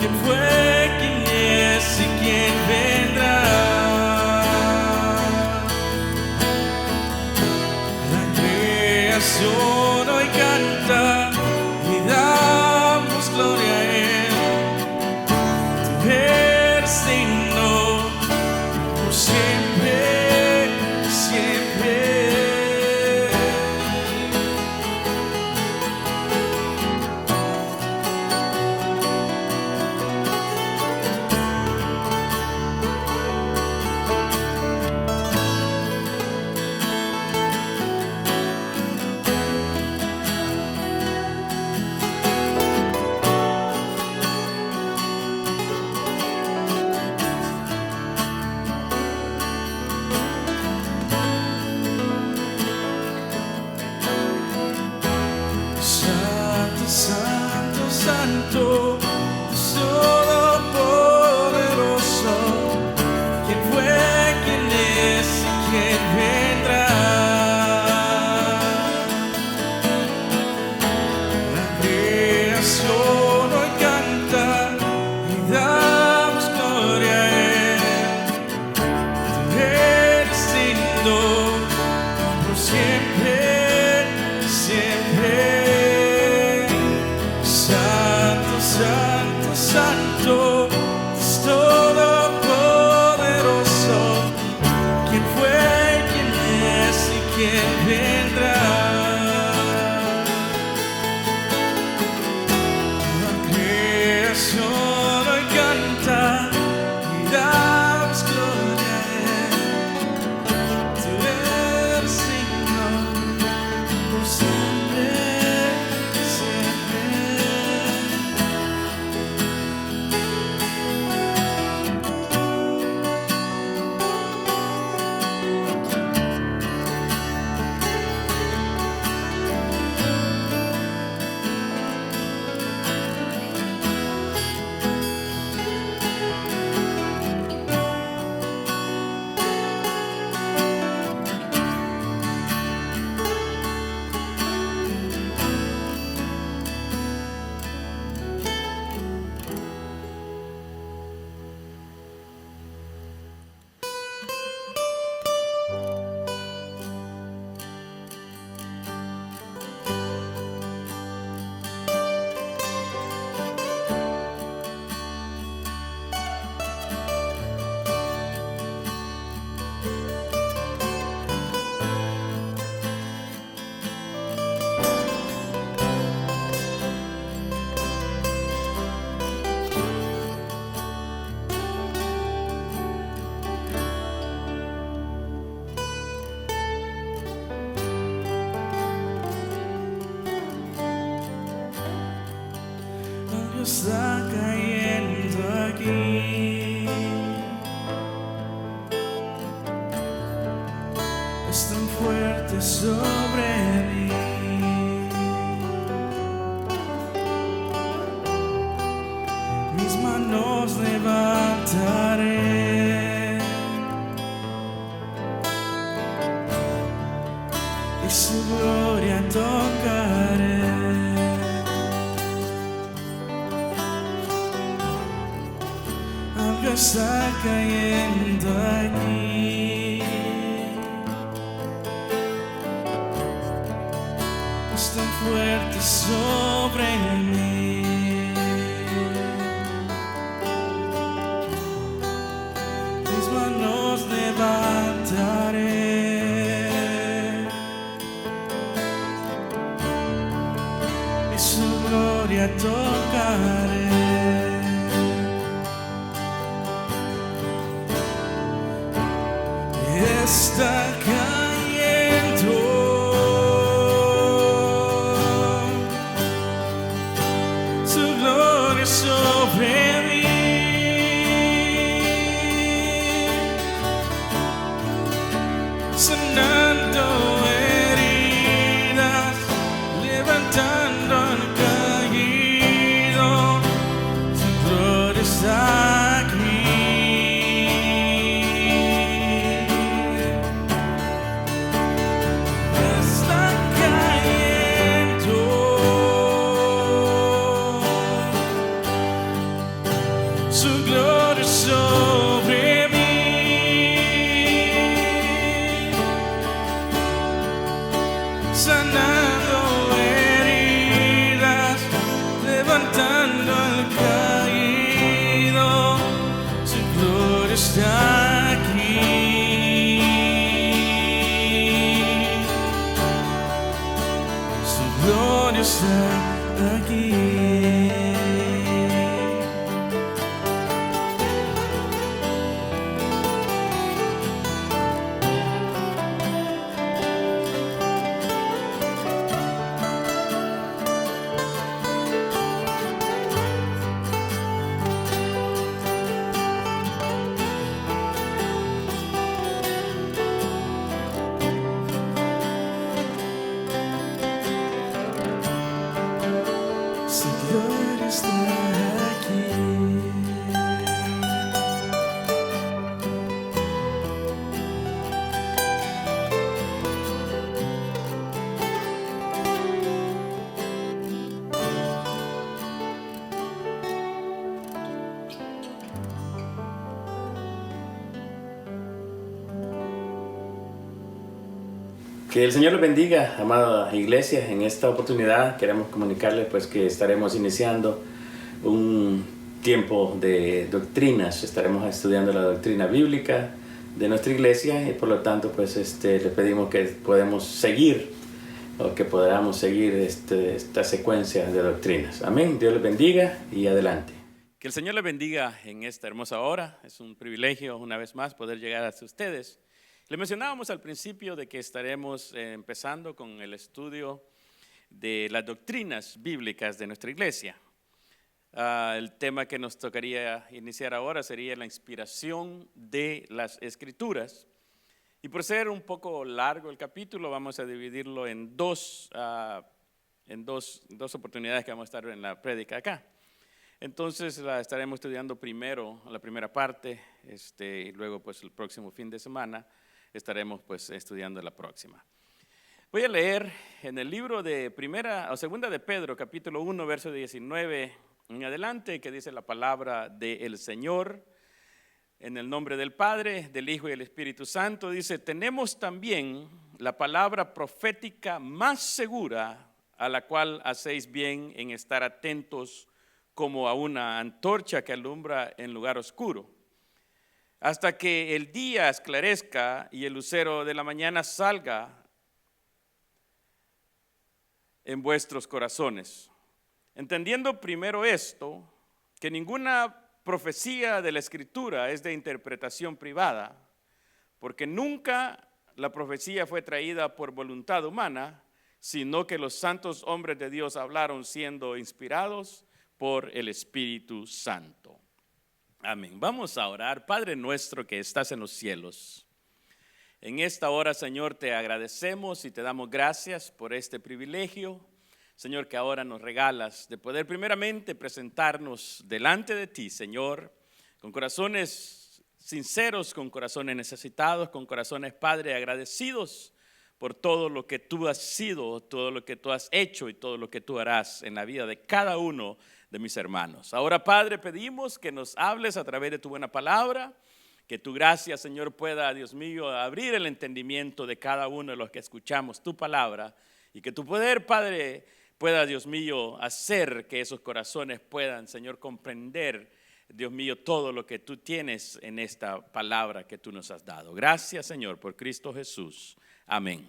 ¿Quién fue, quién es y quién vendrá? La creación hoy canta y damos gloria a Él. Tu eres digno por siempre, siempre. Santo, santo, Dios todopoderoso. ¿Quién fue, quién es y quién vendrá? La creación hoy canta y damos gloria a Él. Tú eres digno por siempre, siempre. Santo, santo, Dios todopoderoso. ¿Quién fue, quién es y quién vendrá? La creación hoy canta y damos gloria a Él. Tú eres digno por siempre, siempre. Está cayendo aquí, es tan fuerte sobre mí. Mis manos levantaré y su gloria tocaré. Algo está cayendo aquí, es tan fuerte sobre mí. Mis manos levantaré y su gloria tocaré. Está cayendo su gloria sobre mí, sanando heridas, levantando al caído. Su gloria está aquí. su gloria sobre mí. Sanando heridas, levantando al caído, su gloria está aquí. Su gloria está aquí. Su gloria está aquí. Que el Señor les bendiga, amada iglesia. En esta oportunidad queremos comunicarles pues que estaremos iniciando un tiempo de doctrinas. Estaremos estudiando la doctrina bíblica de nuestra iglesia y por lo tanto pues le pedimos que podamos seguir o que podamos seguir esta secuencia de doctrinas. Amén. Dios les bendiga y adelante. Que el Señor les bendiga en esta hermosa hora. Es un privilegio una vez más poder llegar hasta ustedes. Le mencionábamos al principio de que estaremos empezando con el estudio de las doctrinas bíblicas de nuestra iglesia. El tema que nos tocaría iniciar ahora sería la inspiración de las Escrituras. Y por ser un poco largo el capítulo, vamos a dividirlo en dos oportunidades que vamos a estar en la prédica acá. Entonces la estaremos estudiando primero la primera parte, y luego pues el próximo fin de semana estaremos pues estudiando la próxima. Voy a leer en el libro de segunda de Pedro, capítulo 1, verso 19 en adelante, que dice la palabra del Señor, en el nombre del Padre, del Hijo y del Espíritu Santo. Dice: tenemos también la palabra profética más segura, a la cual hacéis bien en estar atentos como a una antorcha que alumbra en lugar oscuro, hasta que el día esclarezca y el lucero de la mañana salga en vuestros corazones. Entendiendo primero esto, que ninguna profecía de la Escritura es de interpretación privada, porque nunca la profecía fue traída por voluntad humana, sino que los santos hombres de Dios hablaron siendo inspirados por el Espíritu Santo. Amén. Vamos a orar. Padre nuestro que estás en los cielos, en esta hora, Señor, te agradecemos y te damos gracias por este privilegio, Señor, que ahora nos regalas de poder primeramente presentarnos delante de ti, Señor, con corazones sinceros, con corazones necesitados, con corazones, Padre, agradecidos por todo lo que tú has sido, todo lo que tú has hecho y todo lo que tú harás en la vida de cada uno de mis hermanos. Ahora, Padre, pedimos que nos hables a través de tu buena palabra, que tu gracia, Señor, pueda, Dios mío, abrir el entendimiento de cada uno de los que escuchamos tu palabra, y que tu poder, Padre, pueda, Dios mío, hacer que esos corazones puedan, Señor, comprender, Dios mío, todo lo que tú tienes en esta palabra que tú nos has dado. Gracias, Señor, por Cristo Jesús. Amén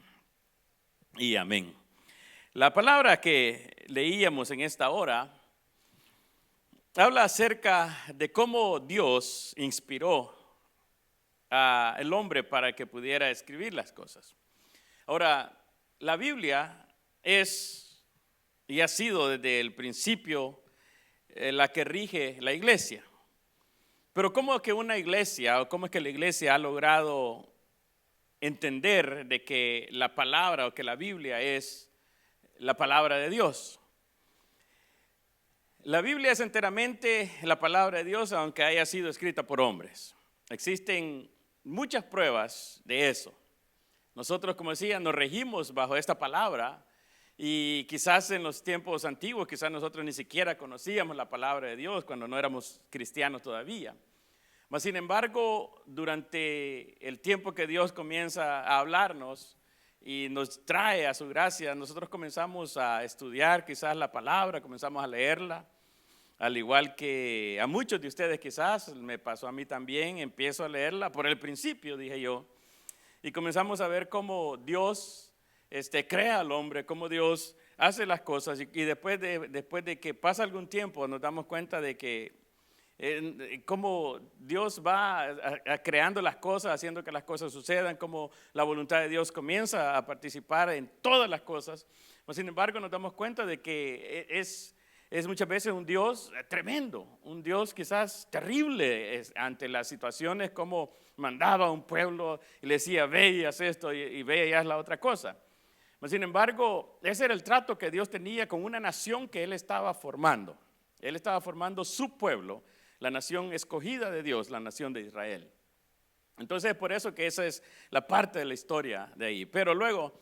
y amén. La palabra que leíamos en esta hora habla acerca de cómo Dios inspiró al hombre para que pudiera escribir las cosas. Ahora, la Biblia es y ha sido desde el principio la que rige la iglesia. Pero ¿cómo es que una iglesia o cómo es que la iglesia ha logrado entender de que la palabra o que la Biblia es la palabra de Dios? La Biblia es enteramente la palabra de Dios, aunque haya sido escrita por hombres. Existen muchas pruebas de eso. Nosotros, como decía, nos regimos bajo esta palabra Y quizás en los tiempos antiguos, quizás nosotros ni siquiera conocíamos la palabra de Dios cuando no éramos cristianos todavía. Mas sin embargo, durante el tiempo que Dios comienza a hablarnos y nos trae a su gracia, nosotros comenzamos a estudiar quizás la palabra, comenzamos a leerla. Al igual que a muchos de ustedes quizás, me pasó a mí también, empiezo a leerla por el principio, dije yo, y comenzamos a ver cómo Dios crea al hombre, cómo Dios hace las cosas, y después de que pasa algún tiempo nos damos cuenta de que cómo Dios va creando las cosas, haciendo que las cosas sucedan, cómo la voluntad de Dios comienza a participar en todas las cosas. Pero sin embargo nos damos cuenta de que es muchas veces un Dios tremendo, un Dios quizás terrible ante las situaciones, como mandaba a un pueblo y le decía, ve y haz esto, y ve y haz la otra cosa. Pero sin embargo, ese era el trato que Dios tenía con una nación que Él estaba formando. Él estaba formando su pueblo, la nación escogida de Dios, la nación de Israel. Entonces, por eso que esa es la parte de la historia de ahí. Pero luego,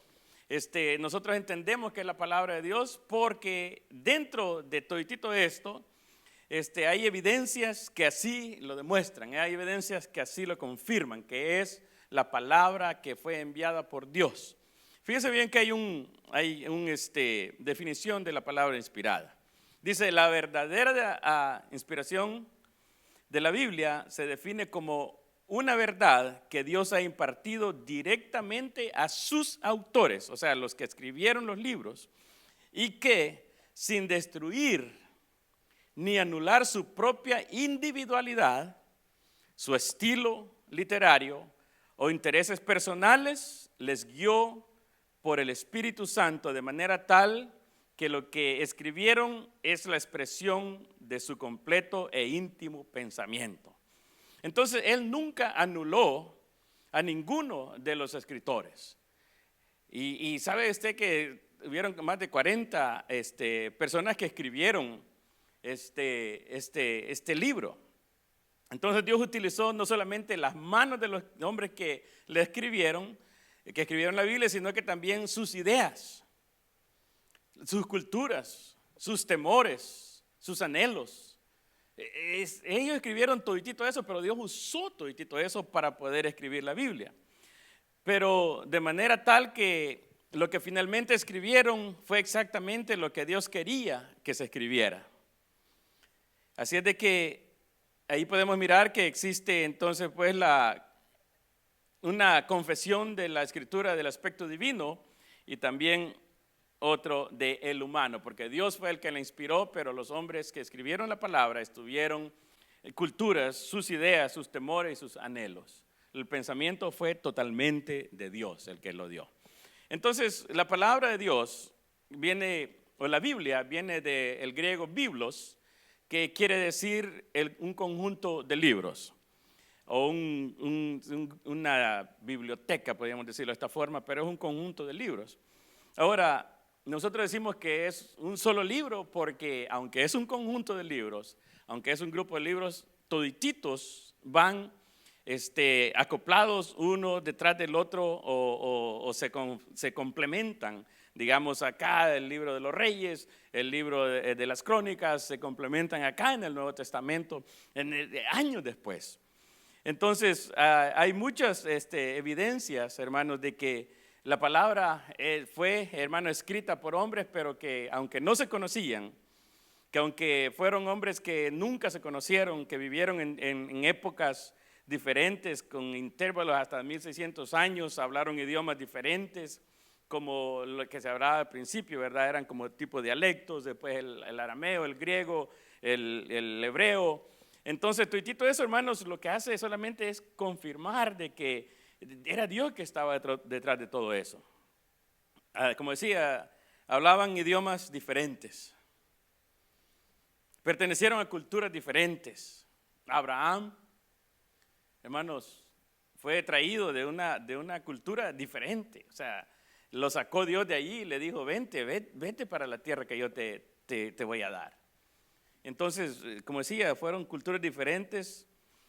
nosotros entendemos que es la palabra de Dios porque dentro de toditito esto, hay evidencias que así lo demuestran, hay evidencias que así lo confirman, que es la palabra que fue enviada por Dios. Fíjense bien que hay una definición de la palabra inspirada. Dice, la verdadera inspiración de la Biblia se define como una verdad que Dios ha impartido directamente a sus autores, o sea, los que escribieron los libros, y que sin destruir ni anular su propia individualidad, su estilo literario o intereses personales, les guió por el Espíritu Santo de manera tal que lo que escribieron es la expresión de su completo e íntimo pensamiento. Entonces, Él nunca anuló a ninguno de los escritores. Y sabe usted que hubieron más de 40 personas que escribieron este libro. Entonces, Dios utilizó no solamente las manos de los hombres que le escribieron la Biblia, sino que también sus ideas, sus culturas, sus temores, sus anhelos. Ellos escribieron toditito eso, pero Dios usó toditito eso para poder escribir la Biblia. Pero de manera tal que lo que finalmente escribieron fue exactamente lo que Dios quería que se escribiera. Así es de que ahí podemos mirar que existe entonces pues una confesión de la escritura del aspecto divino y también otro de el humano, porque Dios fue el que la inspiró, pero los hombres que escribieron la palabra estuvieron culturas, sus ideas, sus temores y sus anhelos. El pensamiento fue totalmente de Dios el que lo dio. Entonces, la palabra de Dios viene, o la Biblia viene del griego biblos, que quiere decir un conjunto de libros, o una biblioteca, podríamos decirlo de esta forma, pero es un conjunto de libros. Ahora, nosotros decimos que es un solo libro porque aunque es un conjunto de libros, aunque es un grupo de libros, todititos van acoplados uno detrás del otro o se complementan. Digamos acá el libro de los Reyes, el libro de las Crónicas se complementan acá en el Nuevo Testamento años después. Entonces hay muchas evidencias, hermanos, de que la palabra fue, hermano, escrita por hombres, pero que aunque no se conocían, que aunque fueron hombres que nunca se conocieron, que vivieron en épocas diferentes, con intervalos hasta 1600 años, hablaron idiomas diferentes, como lo que se hablaba al principio, ¿verdad? Eran como tipo dialectos, después el arameo, el griego, el hebreo. Entonces, todo eso, hermanos, lo que hace solamente es confirmar de que era Dios que estaba detrás de todo eso. Como decía, hablaban idiomas diferentes, pertenecieron a culturas diferentes. Abraham, hermanos, fue traído de una cultura diferente. O sea, lo sacó Dios de allí y le dijo, vete para la tierra que yo te voy a dar. Entonces, como decía, fueron culturas diferentes.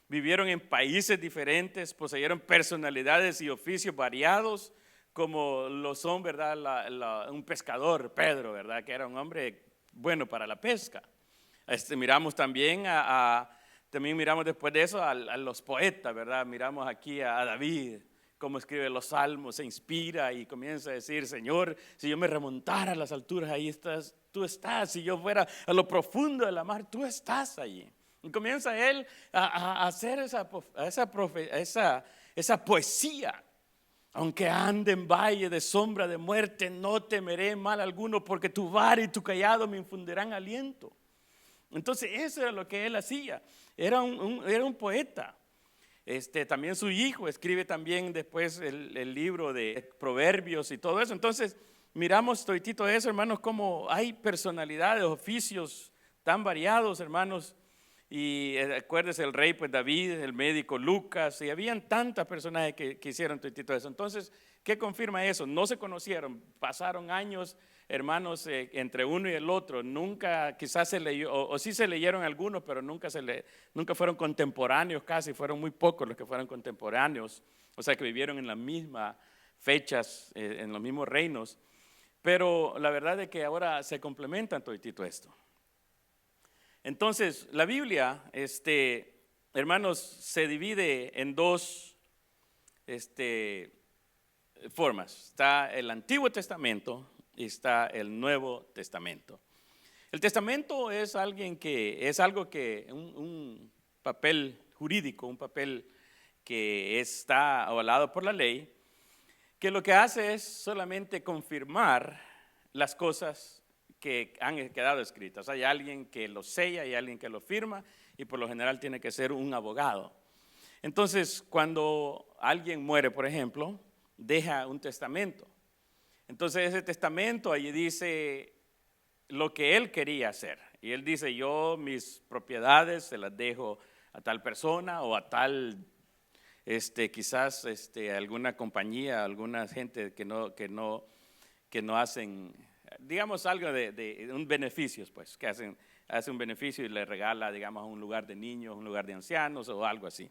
Vivieron en países diferentes, poseyeron personalidades y oficios variados, como lo son, ¿verdad? Un pescador, Pedro, ¿verdad? Que era un hombre bueno para la pesca. Miramos también también miramos después de eso a los poetas, ¿verdad? Miramos aquí a David, cómo escribe los salmos, se inspira y comienza a decir: Señor, si yo me remontara a las alturas, ahí estás, tú estás. Si yo fuera a lo profundo de la mar, tú estás allí. Y comienza él a hacer esa poesía. Aunque ande en valle de sombra de muerte, no temeré mal alguno, porque tu vara y tu cayado me infundirán aliento. Entonces eso era lo que él hacía. Era un poeta. También su hijo escribe también después el libro de Proverbios y todo eso. Entonces miramos toditito eso, hermanos, como hay personalidades, oficios tan variados, hermanos. Y acuérdese el rey, pues David, el médico Lucas, y habían tantas personajes que hicieron toditito eso. Entonces, ¿qué confirma eso? No se conocieron, pasaron años, hermanos, entre uno y el otro. Nunca, quizás se leyó, o sí se leyeron algunos, pero nunca fueron contemporáneos casi, fueron muy pocos los que fueron contemporáneos, o sea que vivieron en las mismas fechas, en los mismos reinos. Pero la verdad es que ahora se complementan toditito esto. Entonces, la Biblia, hermanos, se divide en dos formas. Está el Antiguo Testamento y está el Nuevo Testamento. El Testamento es algo que un papel jurídico, un papel que está avalado por la ley, que lo que hace es solamente confirmar las cosas que han quedado escritas. Hay alguien que lo sella, hay alguien que lo firma, y por lo general tiene que ser un abogado. Entonces, cuando alguien muere, por ejemplo, deja un testamento. Entonces ese testamento allí dice lo que él quería hacer. Y él dice: yo mis propiedades se las dejo a tal persona o a tal, quizás alguna compañía, alguna gente que no hacen, digamos, algo de un beneficio, pues, que hace un beneficio y le regala, digamos, a un lugar de niños, un lugar de ancianos o algo así.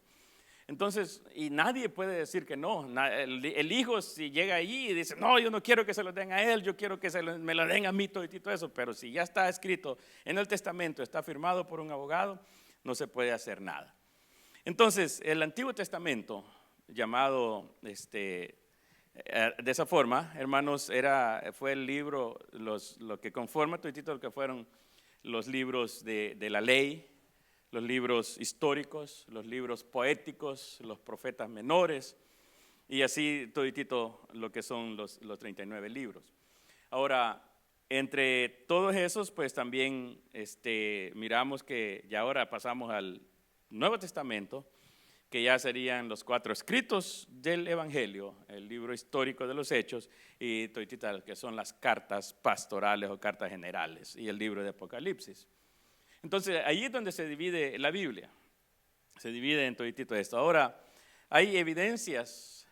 Entonces, y nadie puede decir que no. El hijo, si llega allí y dice: no, yo no quiero que se lo den a él, yo quiero que me lo den a mí, todo eso. Pero si ya está escrito en el testamento, está firmado por un abogado, no se puede hacer nada. Entonces, el Antiguo Testamento, llamado de esa forma, hermanos, fue el libro, lo que conforma todo lo que fueron los libros de la ley, los libros históricos, los libros poéticos, los profetas menores, y así toditito lo que son los 39 libros. Ahora, entre todos esos, pues también miramos que ya ahora pasamos al Nuevo Testamento, que ya serían los 4 escritos del Evangelio, el libro histórico de los Hechos, y toditita que son las cartas pastorales o cartas generales, y el libro de Apocalipsis. Entonces, ahí es donde se divide la Biblia, se divide en toditito esto. Ahora, hay evidencias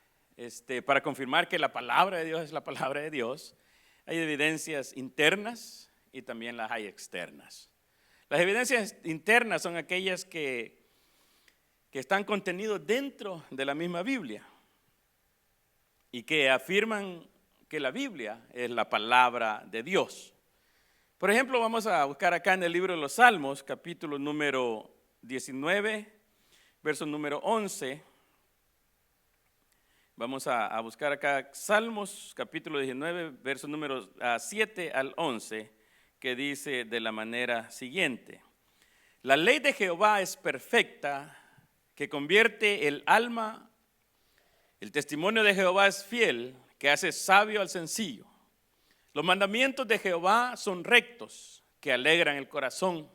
para confirmar que la palabra de Dios es la palabra de Dios. Hay evidencias internas y también las hay externas. Las evidencias internas son aquellas que están contenidos dentro de la misma Biblia y que afirman que la Biblia es la palabra de Dios. Por ejemplo, vamos a buscar acá en el libro de los Salmos, capítulo número 19, verso número 11. Vamos a buscar acá Salmos, capítulo 19, verso número 7 al 11, que dice de la manera siguiente: la ley de Jehová es perfecta, que convierte el alma. El testimonio de Jehová es fiel, que hace sabio al sencillo. Los mandamientos de Jehová son rectos, que alegran el corazón.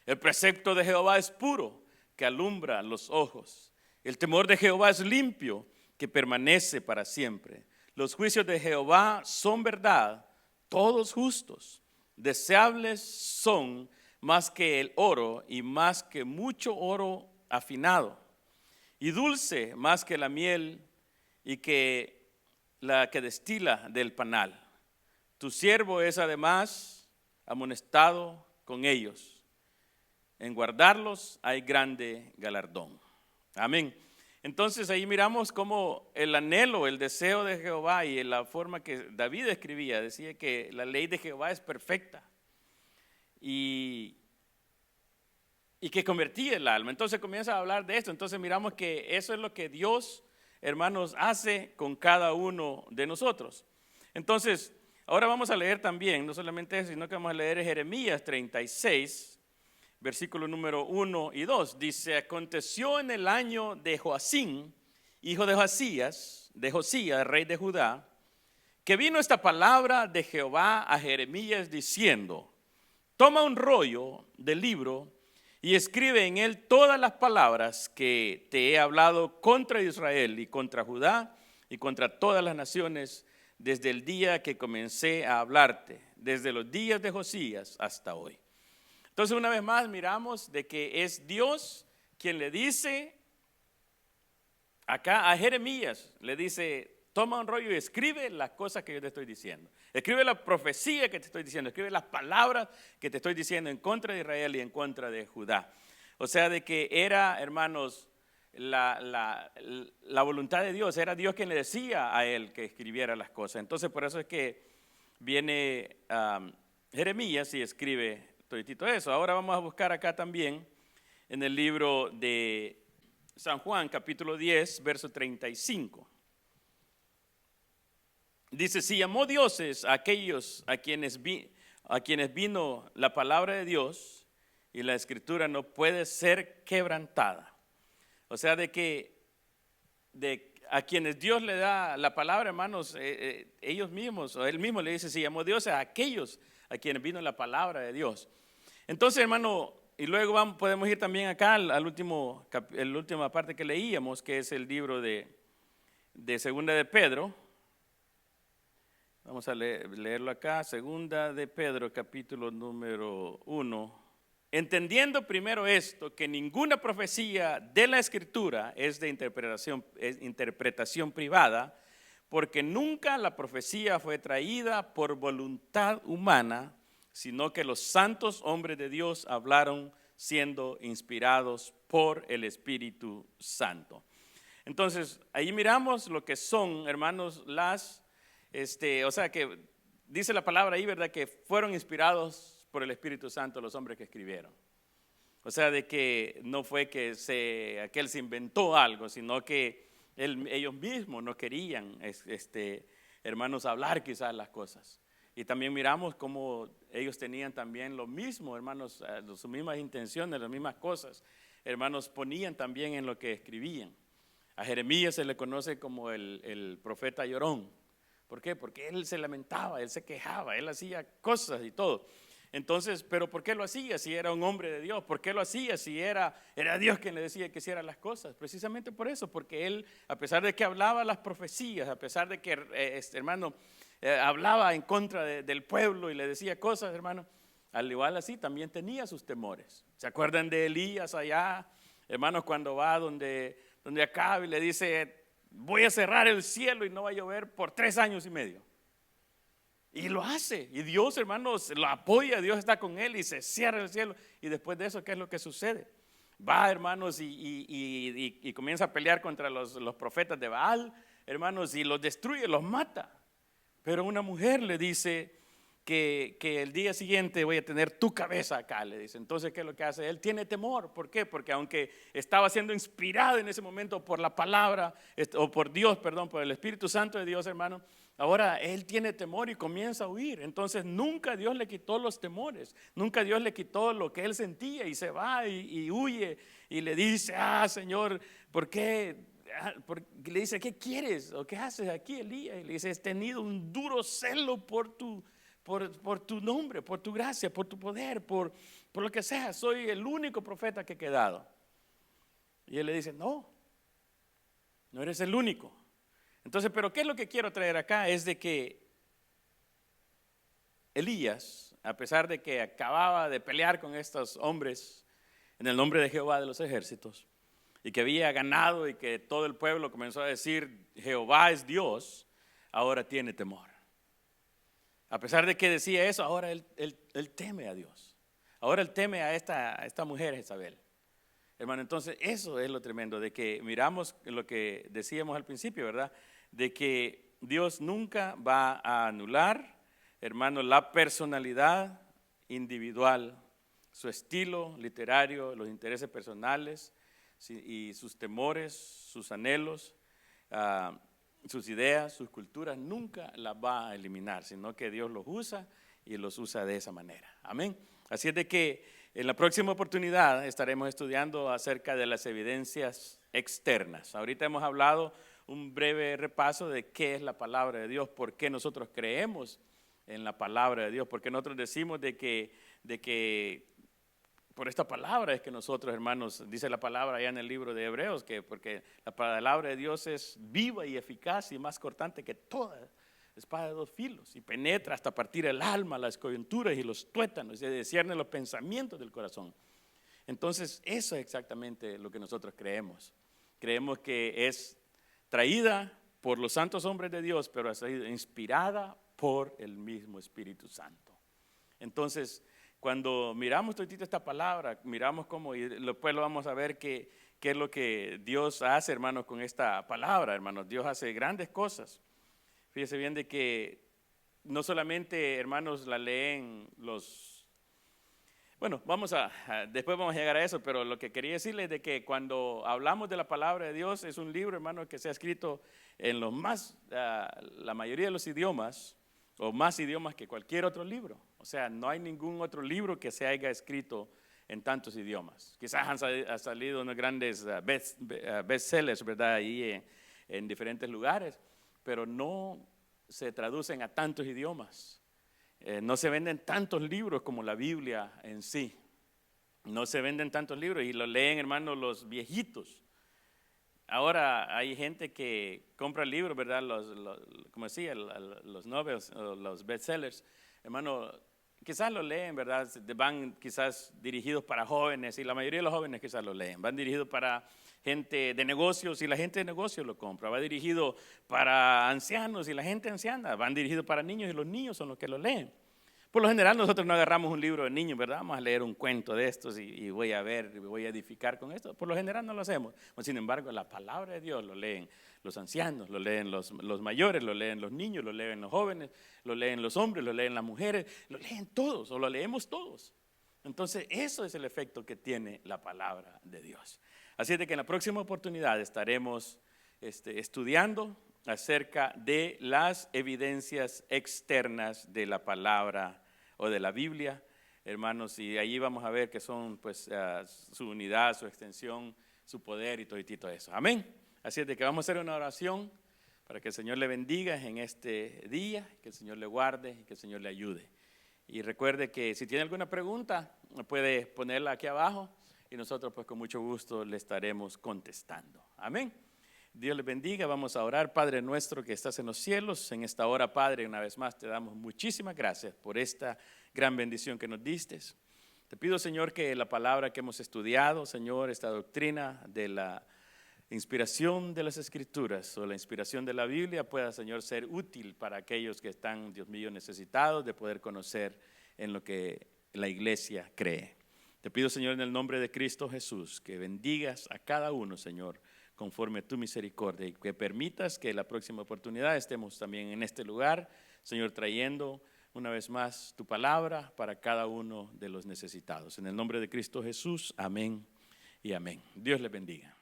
El precepto de Jehová es puro, que alumbra los ojos. El temor de Jehová es limpio, que permanece para siempre. Los juicios de Jehová son verdad, todos justos. Deseables son más que el oro y más que mucho oro afinado. Y dulce más que la miel y que la que destila del panal. Tu siervo es además amonestado con ellos. En guardarlos hay grande galardón. Amén. Entonces ahí miramos cómo el anhelo, el deseo de Jehová y la forma que David escribía, decía que la ley de Jehová es perfecta y que convertía el alma. Entonces comienza a hablar de esto. Entonces miramos que eso es lo que Dios, hermanos, hace con cada uno de nosotros. Entonces, ahora vamos a leer también, no solamente eso, sino que vamos a leer Jeremías 36, versículo número 1 y 2. Dice, aconteció en el año de Joacim, hijo de Josías, rey de Judá, que vino esta palabra de Jehová a Jeremías diciendo, toma un rollo del libro y escribe en él todas las palabras que te he hablado contra Israel y contra Judá y contra todas las naciones desde el día que comencé a hablarte, desde los días de Josías hasta hoy. Entonces una vez más miramos de que es Dios quien le dice acá a Jeremías, le dice, toma un rollo y escribe las cosas que yo te estoy diciendo. Escribe la profecía que te estoy diciendo, escribe las palabras que te estoy diciendo en contra de Israel y en contra de Judá. O sea, de que era, hermanos, la voluntad de Dios, era Dios quien le decía a él que escribiera las cosas. Entonces por eso es que viene Jeremías y escribe toditito eso. Ahora vamos a buscar acá también en el libro de San Juan, capítulo 10, verso 35. Dice, si llamó dioses a aquellos a quienes vino la palabra de Dios, y la escritura no puede ser quebrantada. O sea, de que a quienes Dios le da la palabra, hermanos, ellos mismos, o él mismo le dice, si llamó dioses a aquellos a quienes vino la palabra de Dios. Entonces, hermano, y luego podemos ir también acá al última parte que leíamos, que es el libro de Segunda de Pedro. Vamos a leerlo acá, Segunda de Pedro, capítulo número 1. Entendiendo primero esto, que ninguna profecía de la Escritura es de interpretación privada, porque nunca la profecía fue traída por voluntad humana, sino que los santos hombres de Dios hablaron siendo inspirados por el Espíritu Santo. Entonces, ahí miramos lo que son, hermanos, o sea que dice la palabra ahí, ¿verdad? Que fueron inspirados por el Espíritu Santo los hombres que escribieron. O sea, de que no fue que aquel se inventó algo, sino que ellos mismos no querían, hermanos, hablar quizás las cosas. Y también miramos cómo ellos tenían también lo mismo, hermanos, sus mismas intenciones, las mismas cosas. Hermanos, ponían también en lo que escribían. A Jeremías se le conoce como el profeta llorón. ¿Por qué? Porque él se lamentaba, él se quejaba, él hacía cosas y todo. Entonces, ¿pero por qué lo hacía si era un hombre de Dios? ¿Por qué lo hacía si era Dios quien le decía que hiciera las cosas? Precisamente por eso, porque él, a pesar de que hablaba las profecías, a pesar de que, hermano, hablaba en contra del pueblo y le decía cosas, hermano, al igual así también tenía sus temores. ¿Se acuerdan de Elías allá, hermanos, cuando va donde Acab y le dice, voy a cerrar el cielo y no va a llover por 3 años y medio? Y lo hace, y Dios, hermanos, lo apoya, Dios está con él y se cierra el cielo. Y después de eso, ¿qué es lo que sucede? Va, hermanos, y comienza a pelear contra los profetas de Baal, hermanos, y los destruye, los mata. Pero una mujer le dice que el día siguiente voy a tener tu cabeza acá, le dice. Entonces, ¿qué es lo que hace? Él tiene temor. ¿Por qué? Porque aunque estaba siendo inspirado en ese momento por la palabra, o por Dios, perdón, por el Espíritu Santo de Dios, hermano, ahora él tiene temor y comienza a huir. Entonces nunca Dios le quitó los temores, nunca Dios le quitó lo que él sentía, y se va y huye y le dice, Señor, ¿por qué? Le dice, ¿qué quieres? ¿O qué haces aquí, Elías? Y le dice, he tenido un duro celo por tu nombre, por tu gracia, por tu poder, por lo que sea. Soy el único profeta que he quedado. Y él le dice, no eres el único. Entonces, pero ¿qué es lo que quiero traer acá? Es de que Elías, a pesar de que acababa de pelear con estos hombres en el nombre de Jehová de los ejércitos, y que había ganado y que todo el pueblo comenzó a decir, Jehová es Dios, ahora tiene temor. A pesar de que decía eso, ahora él teme a Dios. Ahora él teme a esta mujer Jezabel. Hermano, entonces eso es lo tremendo, de que miramos lo que decíamos al principio, ¿verdad? De que Dios nunca va a anular, hermano, la personalidad individual, su estilo literario, los intereses personales y sus temores, sus anhelos, sus ideas, sus culturas, nunca las va a eliminar, sino que Dios los usa y los usa de esa manera. Amén. Así es de que en la próxima oportunidad estaremos estudiando acerca de las evidencias externas. Ahorita hemos hablado un breve repaso de qué es la palabra de Dios, por qué nosotros creemos en la palabra de Dios, porque nosotros decimos de que por esta palabra es que nosotros, hermanos, dice la palabra allá en el libro de Hebreos, que porque la palabra de Dios es viva y eficaz y más cortante que toda espada de 2 filos y penetra hasta partir el alma, las coyunturas y los tuétanos y discierne los pensamientos del corazón. Entonces, eso es exactamente lo que nosotros creemos. Creemos que es traída por los santos hombres de Dios, pero ha sido inspirada por el mismo Espíritu Santo. Entonces, cuando miramos todita esta palabra, miramos cómo, y después lo vamos a ver qué es lo que Dios hace, hermanos, con esta palabra, hermanos. Dios hace grandes cosas. Fíjese bien de que no solamente, hermanos, la leen bueno, después vamos a llegar a eso, pero lo que quería decirles es de que cuando hablamos de la palabra de Dios, es un libro, hermanos, que se ha escrito en la mayoría de los idiomas, o más idiomas que cualquier otro libro. O sea, no hay ningún otro libro que se haya escrito en tantos idiomas. Quizás han salido unos grandes bestsellers, ¿verdad? Ahí en diferentes lugares, pero no se traducen a tantos idiomas. No se venden tantos libros como la Biblia en sí. No se venden tantos libros y lo leen, hermanos, los viejitos. Ahora hay gente que compra libros, ¿verdad? Como decía, los novels, los bestsellers, hermano, quizás lo leen, ¿verdad? Van quizás dirigidos para jóvenes y la mayoría de los jóvenes quizás lo leen. Van dirigidos para gente de negocios y la gente de negocios lo compra. Va dirigido para ancianos y la gente anciana. Van dirigidos para niños y los niños son los que lo leen. Por lo general nosotros no agarramos un libro de niños, ¿verdad? Vamos a leer un cuento de estos y voy a edificar con esto. Por lo general no lo hacemos. Sin embargo, la palabra de Dios lo leen los ancianos, lo leen los mayores, lo leen los niños, lo leen los jóvenes, lo leen los hombres, lo leen las mujeres, lo leen todos o lo leemos todos. Entonces, eso es el efecto que tiene la palabra de Dios. Así es de que en la próxima oportunidad estaremos estudiando acerca de las evidencias externas de la palabra o de la Biblia, hermanos, y allí vamos a ver que son pues su unidad, su extensión, su poder y todo eso. Amén. Así es de que vamos a hacer una oración para que el Señor le bendiga en este día, que el Señor le guarde y que el Señor le ayude. Y recuerde que si tiene alguna pregunta, puede ponerla aquí abajo y nosotros pues con mucho gusto le estaremos contestando. Amén. Dios les bendiga. Vamos a orar. Padre nuestro que estás en los cielos, en esta hora, Padre, una vez más te damos muchísimas gracias por esta gran bendición que nos diste. Te pido, Señor, que la palabra que hemos estudiado, Señor, esta doctrina de la inspiración de las Escrituras o la inspiración de la Biblia pueda, Señor, ser útil para aquellos que están, Dios mío, necesitados de poder conocer en lo que la iglesia cree. Te pido, Señor, en el nombre de Cristo Jesús, que bendigas a cada uno, Señor, conforme a tu misericordia y que permitas que la próxima oportunidad estemos también en este lugar, Señor, trayendo una vez más tu palabra para cada uno de los necesitados. En el nombre de Cristo Jesús, amén y amén. Dios les bendiga.